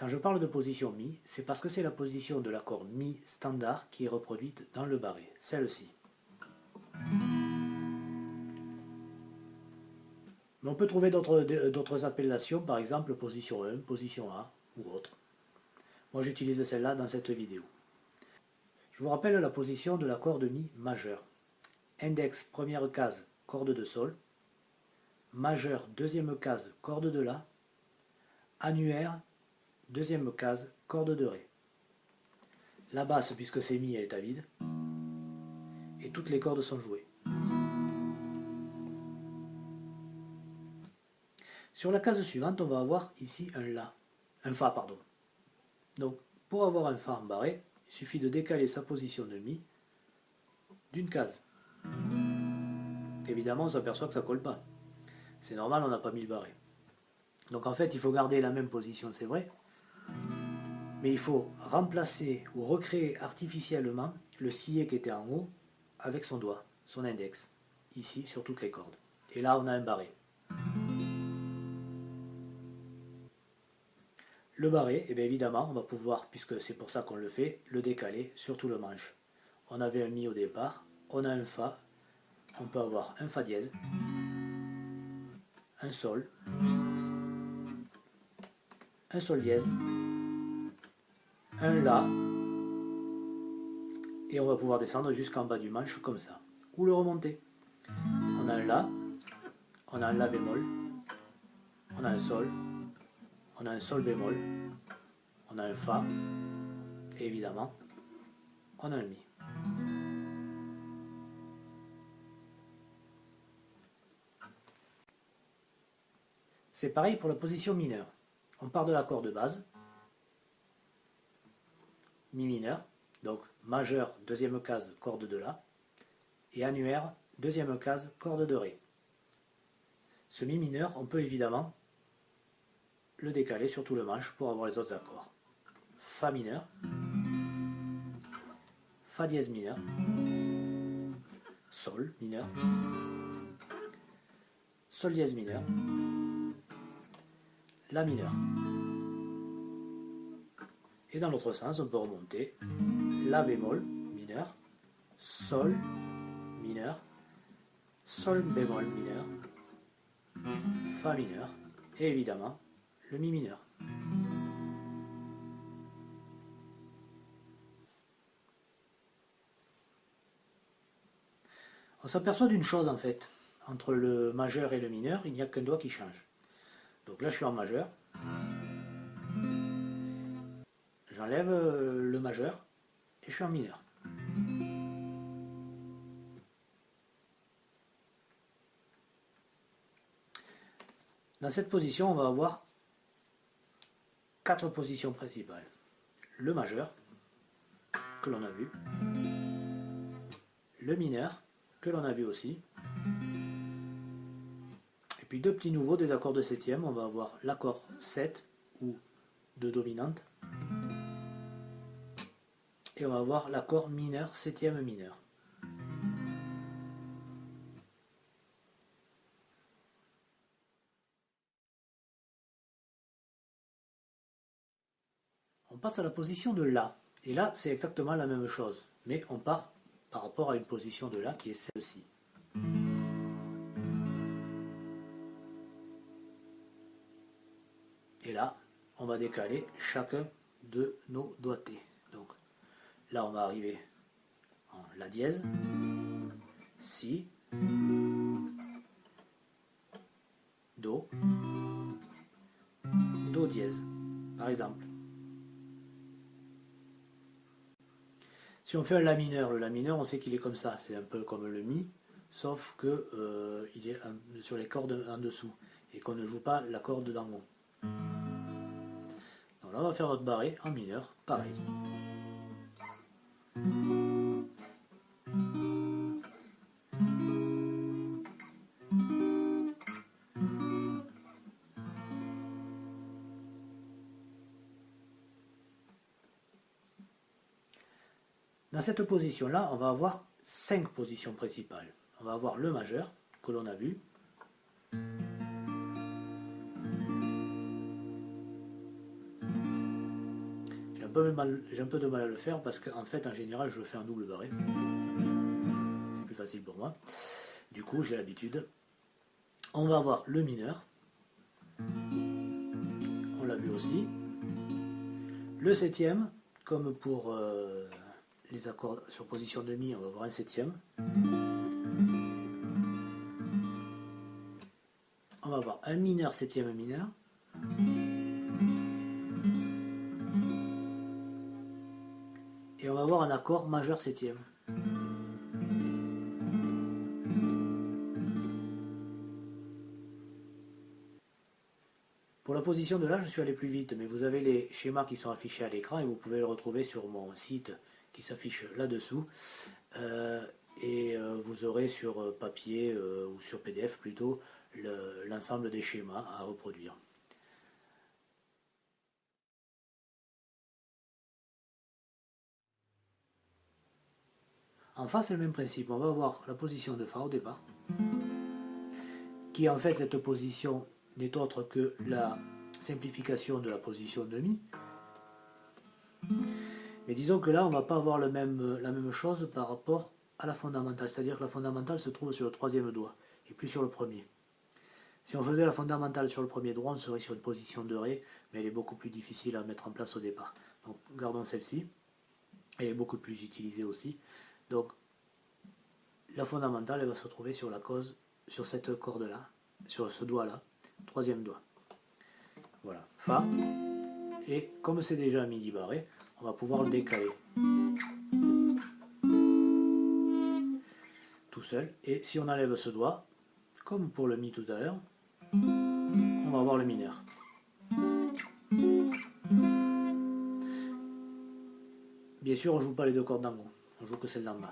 Quand je parle de position Mi, c'est parce que c'est la position de l'accord Mi standard qui est reproduite dans le barré, celle-ci. Mais on peut trouver d'autres appellations, par exemple position 1, position A ou autre. Moi j'utilise celle-là dans cette vidéo. Je vous rappelle la position de l'accord de Mi majeur. Index première case, corde de Sol. Majeur deuxième case, corde de La. Annuaire deuxième case, corde de Ré. La basse, puisque c'est Mi, elle est à vide. Et toutes les cordes sont jouées. Sur la case suivante, on va avoir ici un Fa, pardon. Donc, pour avoir un Fa en barré, il suffit de décaler sa position de Mi d'une case. Évidemment, on s'aperçoit que ça ne colle pas. C'est normal, on n'a pas mis le barré. Donc en fait, il faut garder la même position, c'est vrai, mais il faut remplacer ou recréer artificiellement le sillet qui était en haut avec son doigt, son index, ici sur toutes les cordes. Et là, on a un barré. Le barré, eh bien évidemment, on va pouvoir, puisque c'est pour ça qu'on le fait, le décaler sur tout le manche. On avait un Mi au départ, on a un Fa, on peut avoir un Fa dièse, un Sol dièse, un La, et on va pouvoir descendre jusqu'en bas du manche comme ça, ou le remonter. On a un La, on a un La bémol, on a un Sol, on a un Sol bémol, on a un Fa, et évidemment, on a un Mi. C'est pareil pour la position mineure. On part de l'accord de base, Mi mineur, donc majeur, deuxième case, corde de La, et annuaire, deuxième case, corde de Ré. Ce Mi mineur, on peut évidemment le décaler sur tout le manche pour avoir les autres accords. Fa mineur, Fa dièse mineur, Sol mineur, Sol dièse mineur, La mineur. Et dans l'autre sens, on peut remonter La bémol mineur, Sol mineur, Sol bémol mineur, Fa mineur, et évidemment le Mi mineur. On s'aperçoit d'une chose en fait, entre le majeur et le mineur, il n'y a qu'un doigt qui change. Donc là je suis en majeur, j'enlève le majeur et je suis en mineur. Dans cette position, on va avoir 4 positions principales. Le majeur, que l'on a vu, le mineur, que l'on a vu aussi, et puis deux petits nouveaux des accords de septième. On va avoir l'accord 7 ou de dominante, et on va avoir l'accord mineur, septième mineur. On passe à la position de La, et là c'est exactement la même chose, mais on part par rapport à une position de La qui est celle-ci. Et là, on va décaler chacun de nos doigtés. Donc là, on va arriver en La dièse, Si, Do, Do dièse, par exemple. Si on fait un La mineur, le La mineur, on sait qu'il est comme ça, c'est un peu comme le Mi, sauf que il est sur les cordes en dessous, et qu'on ne joue pas la corde d'en haut. Donc là, on va faire notre barré en mineur, pareil. Dans cette position-là, on va avoir 5 positions principales. On va avoir le majeur, que l'on a vu. j'ai un peu de mal à le faire parce qu'en fait, en général, je le fais en double barré. C'est plus facile pour moi. Du coup, j'ai l'habitude. On va avoir le mineur. On l'a vu aussi. Le septième, comme pour les accords sur position de mi, on va avoir un septième. On va avoir un mineur, septième mineur. Et on va avoir un accord majeur septième. Pour la position de là, je suis allé plus vite, mais vous avez les schémas qui sont affichés à l'écran et vous pouvez le retrouver sur mon site qui s'affiche là-dessous. Vous aurez sur papier ou sur PDF plutôt l'ensemble des schémas à reproduire. En face, c'est le même principe. On va avoir la position de Fa au départ, qui en fait, cette position n'est autre que la simplification de la position de Mi. Mais disons que là, on ne va pas avoir la même chose par rapport à la fondamentale. C'est-à-dire que la fondamentale se trouve sur le troisième doigt et plus sur le premier. Si on faisait la fondamentale sur le premier doigt, on serait sur une position de Ré, mais elle est beaucoup plus difficile à mettre en place au départ. Donc gardons celle-ci. Elle est beaucoup plus utilisée aussi. Donc la fondamentale, elle va se trouver sur la cause, sur cette corde-là, sur ce doigt-là, troisième doigt. Voilà, Fa. Et comme c'est déjà un midi barré, on va pouvoir le décaler. Tout seul. Et si on enlève ce doigt, comme pour le Mi tout à l'heure, on va avoir le mineur. Bien sûr, on ne joue pas les deux cordes d'en haut, on joue que celle d'en bas.